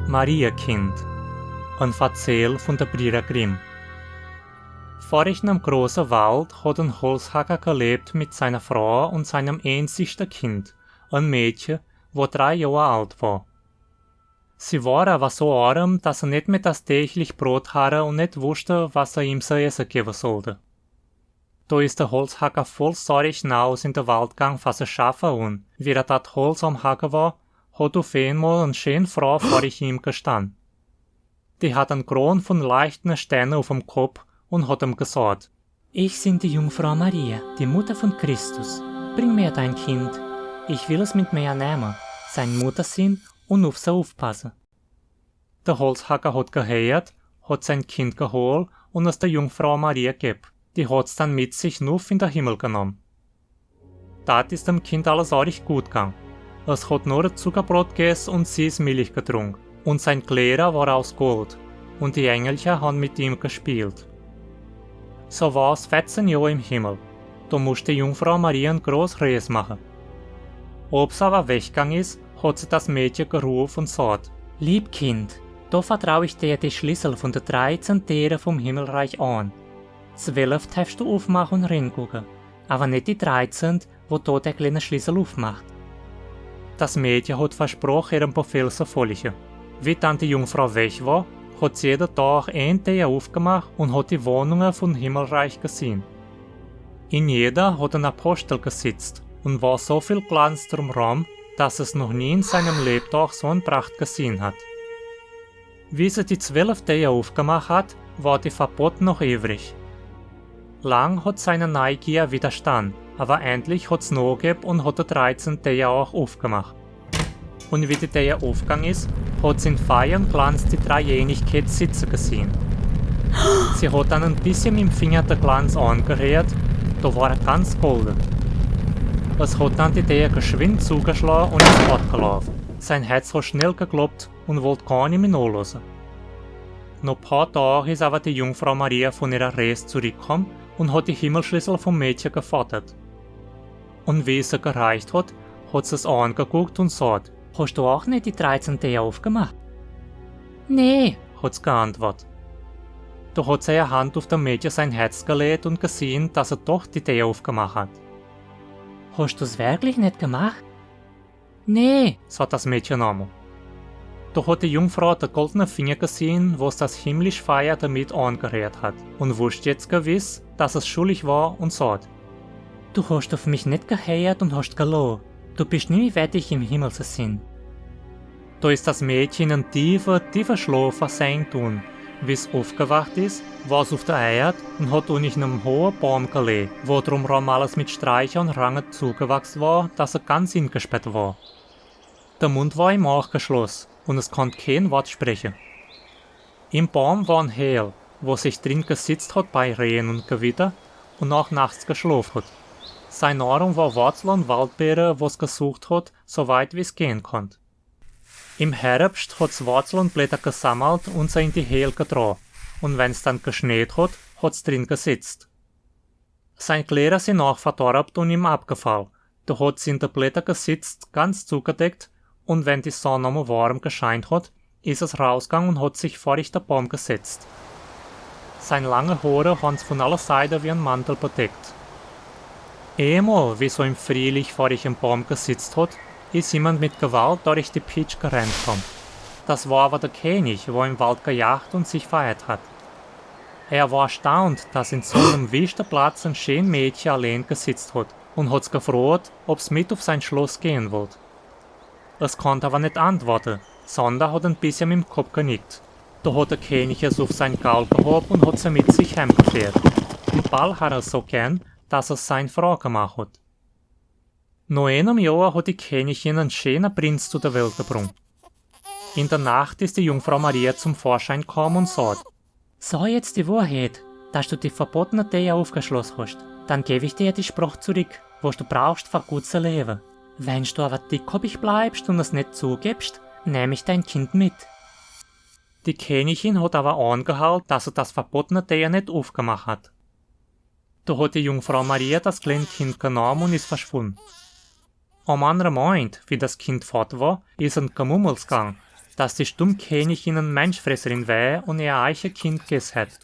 Mariakind, ein Erzähl von der Brüder Grimm. Vor einem großen Wald hat ein Holzhacker gelebt mit seiner Frau und seinem einzigsten Kind, ein Mädchen, wo 3 Jahre alt war. Sie war aber so arm, dass er nicht mehr das täglich Brot hatte und nicht wusste, was er ihm zu essen geben sollte. Da ist der Holzhacker voll Sorge hinaus in den Wald gegangen, was er schaffen und, wie er das Holz am Hacken war, hat auf einmal eine schöne Frau vor ihm gestanden. Die hat einen Kron von leichten Steinen auf dem Kopf und hat ihm gesagt: Ich bin die Jungfrau Maria, die Mutter von Christus. Bring mir dein Kind. Ich will es mit mir nehmen, seine Mutter sein und auf sie aufpassen. Der Holzhacker hat gehört, hat sein Kind geholt und es der Jungfrau Maria gegeben. Die hat's dann mit sich nur in den Himmel genommen. Dat ist dem Kind alles ordentlich gut gegangen. Es hat nur ein Zuckerbrot gegessen und sie ist Milch getrunken. Und sein Kleider war aus Gold. Und die Engelchen haben mit ihm gespielt. So war es 14 Jahre im Himmel. Da musste die Jungfrau Maria ein großes Reis machen. Ob sie aber weggegangen ist, hat sie das Mädchen gerufen und gesagt: Lieb Kind, da vertraue ich dir die Schlüssel von den 13 Tieren vom Himmelreich an. 12 darfst du aufmachen und reingucken, aber nicht die 13, wo da der kleine Schlüssel aufmacht. Das Mädchen hat versprochen, ihrem Befehl zu folgen. Wie dann die Jungfrau weg war, hat sie jeden Tag ein Tier aufgemacht und hat die Wohnungen vom Himmelreich gesehen. In jeder hat ein Apostel gesitzt und war so viel Glanz drumherum, dass es noch nie in seinem Lebtag so eine Pracht gesehen hat. Wie sie die 12 Tiere aufgemacht hat, war die Verbot noch übrig. Lang hat seine Neugier widerstanden, aber endlich hat's nachgegeben und hat die 13 Tiere auch aufgemacht. Und wie die Tiere aufgegangen ist, hat sie in Feuer und Glanz die Dreieinigkeit sitzen gesehen. Sie hat dann ein bisschen mit dem Finger den Glanz angerührt, da war er ganz golden. Es hat dann die Tiere geschwind zugeschlagen und ist fortgelaufen. Sein Herz hat schnell geklopft und wollte gar nicht mehr nachlassen. Noch ein paar Tage ist aber die Jungfrau Maria von ihrer Reise zurückgekommen und hat die Himmelschlüssel vom Mädchen gefordert. Und wie sie gereicht hat, hat sie es angeguckt und gesagt: Hast du auch nicht die 13 Tiere aufgemacht? Nee, hat sie geantwortet. Da hat sie ihre Hand auf das Mädchen sein Herz gelegt und gesehen, dass er doch die Tiere aufgemacht hat. Hast du es wirklich nicht gemacht? Nee, sagt das Mädchen einmal. Da hat die Jungfrau den goldenen Finger gesehen, wo es das himmlische Feuer damit angerührt hat, und wusste jetzt gewiss, dass es schuldig war und sagt: Du hast auf mich nicht gehört und hast gelogen. Du bist nie wertig im Himmel zu sein. Da ist das Mädchen in einen tiefen Schlaf versenkt und, wie es aufgewacht ist, war es auf der Erde und hat unten in einem hohen Baum gelegen, wo drumherum alles mit Sträuchern und Ranken zugewachsen war, dass er ganz eingesperrt war. Der Mund war ihm auch geschlossen und es konnte kein Wort sprechen. Im Baum war ein Hell, wo sich drin gesitzt hat bei Regen und Gewitter und auch nachts geschlafen hat. Seine Nahrung war Wurzel und Waldbeere, wo es gesucht hat, so weit wie es gehen konnte. Im Herbst hat es Wurzel und Blätter gesammelt und sie in die Hell getragen, und wenn es dann geschneit hat, hat es drin gesitzt. Seine Kleider sind auch verdorben und ihm abgefallen, da hat sie in den Blättern gesitzt, ganz zugedeckt, und wenn die Sonne einmal warm gescheint hat, ist es rausgegangen und hat sich vor den Baum gesetzt. Seine langen Haare haben es von aller Seiten wie ein Mantel bedeckt. Einmal, wie so im Frühling vor dem Baum gesitzt hat, ist jemand mit Gewalt durch die Pitsch gerannt gekommen. Das war aber der König, wo im Wald gejagt und sich verirrt hat. Er war erstaunt, dass in so einem wüsten Platz ein schönes Mädchen allein gesitzt hat und hat's gefragt, ob's mit auf sein Schloss gehen wollte. Es konnte aber nicht antworten, sondern hat ein bisschen mit dem Kopf genickt. Da hat der König es auf sein Gaul gehoben und hat sie mit sich heimgeführt. Bald hat er so gern, dass er seine Frau gemacht hat. Nach einem Jahr hat die Königin einen schönen Prinz zu der Welt gebracht. In der Nacht ist die Jungfrau Maria zum Vorschein gekommen und sagt: Sag jetzt die Wahrheit, dass du die verbotenen Tiere aufgeschlossen hast. Dann gebe ich dir die Sprache zurück, was du brauchst für gut zu leben. Wenn du aber dickkoppig bleibst und es nicht zugibst, nehme ich dein Kind mit. Die Königin hat aber angehalten, dass er das verbotene Tier nicht aufgemacht hat. Da hat die Jungfrau Maria das kleine Kind genommen und ist verschwunden. Am anderen Moment, wie das Kind fort war, ist ein Gemummels gegangen. dass die Stummkönigin ein Menschfresserin war und ihr eigenes Kind gegessen hat.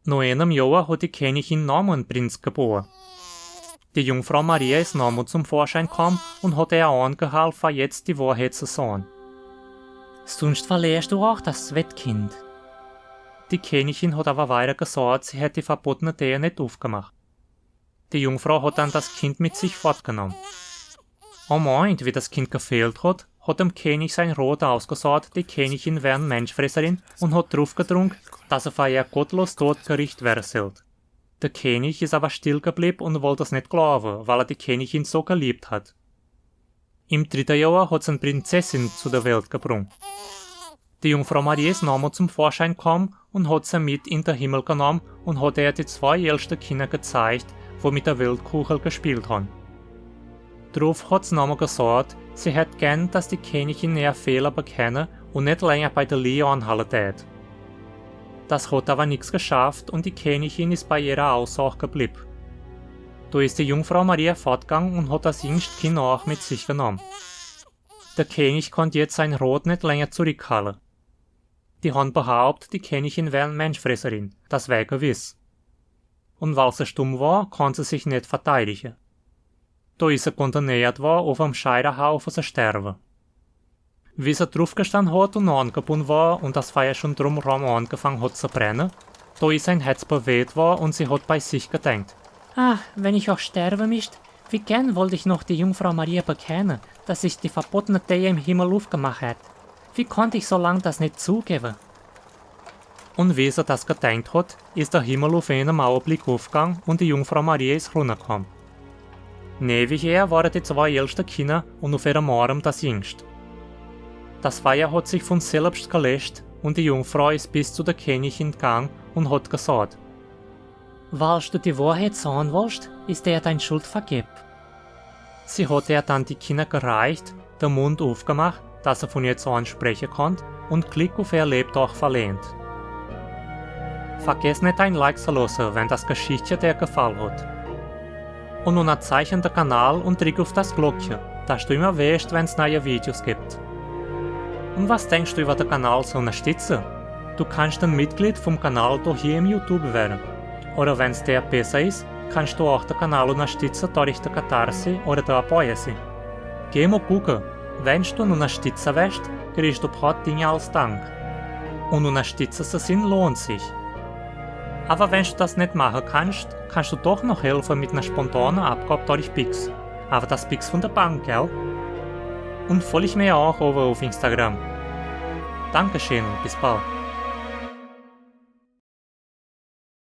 Nach einem Jahr hat die Königin noch einen Prinz geboren. Die Jungfrau Maria ist nochmal zum Vorschein gekommen und hat ihr angehalten, jetzt die Wahrheit zu sagen. Sonst verlierst du auch das Wettkind. Die Königin hat aber weiter gesagt, sie hätte die verbotene Tee nicht aufgemacht. Die Jungfrau hat dann das Kind mit sich fortgenommen. Am Moment, wie das Kind gefehlt hat dem König sein Rat ausgesagt, die Königin wäre eine Menschfresserin und hat drauf gedrungen, dass er für ihr gottlos Todgericht werden soll. Der König ist aber still geblieben und wollte es nicht glauben, weil er die Königin so geliebt hat. Im 3. Jahr hat sie eine Prinzessin zu der Welt gebracht. Die Jungfrau Maria ist nochmal zum Vorschein gekommen und hat sie mit in den Himmel genommen und hat ihr die 2 ältesten Kinder gezeigt, die mit der Weltkugel gespielt haben. Darauf hat sie nochmal gesagt, sie hätte gern, dass die Königin ihre Fehler bekennen und nicht länger bei der Liebe anhalten tät. Das hat aber nichts geschafft und die Königin ist bei ihrer Aussage geblieben. Da ist die Jungfrau Maria fortgegangen und hat das jüngste Kind auch mit sich genommen. Der König konnte jetzt sein Rat nicht länger zurückhalten. Die haben behauptet, die Königin wäre eine Menschfresserin, das war gewiss. Und weil sie stumm war, konnte sie sich nicht verteidigen. Da ist sie kondamniert worden, auf einem Scheiterhaufen zu sterben. Wie sie draufgestanden hat und angebunden war und das Feuer schon drumherum angefangen hat zu brennen, da ist sein Herz bewegt worden und sie hat bei sich gedacht. Ach, wenn ich auch sterben müsste, wie gern wollte ich noch die Jungfrau Maria bekennen, dass sich die verbotene Tee im Himmel aufgemacht hat. Wie konnte ich so lange das nicht zugeben? Und wie sie das gedacht hat, ist der Himmel auf einen Augenblick aufgegangen und die Jungfrau Maria ist runtergekommen. Neben ihr waren die 2 ältesten Kinder und auf ihrem Arm das jüngste. Das Feuer hat sich von selbst gelöscht und die Jungfrau ist bis zu der Königin gegangen und hat gesagt: Weil du die Wahrheit sagen willst, ist dir deine Schuld vergeben. Sie hat ihr dann die Kinder gereicht, den Mund aufgemacht, dass er von jetzt an sprechen konnte und Klick auf ihr Lebtag verlehnt. Vergiss nicht ein Like zu lassen, wenn das Geschichtchen dir gefallen hat. Und nun zeichne den Kanal und drück auf das Glöckchen, dass du immer weißt, wenn es neue Videos gibt. Und was denkst du über den Kanal zu unterstützen? Du kannst ein Mitglied vom Kanal hier im YouTube werden. Oder wenn es dir besser ist, kannst du auch den Kanal unterstützen durch die Katharse oder den Apoia-se. Geh mal gucken, wenn du einen Unterstützer willst, kriegst du ein paar Dinge als Dank. Und Unterstützer zu sein lohnt sich. Aber wenn du das nicht machen kannst, kannst du doch noch helfen mit einer spontanen Abgabe durch Pix. Aber das Pix von der Bank, gell? Und folge mir auch over auf Instagram. Dankeschön und bis bald.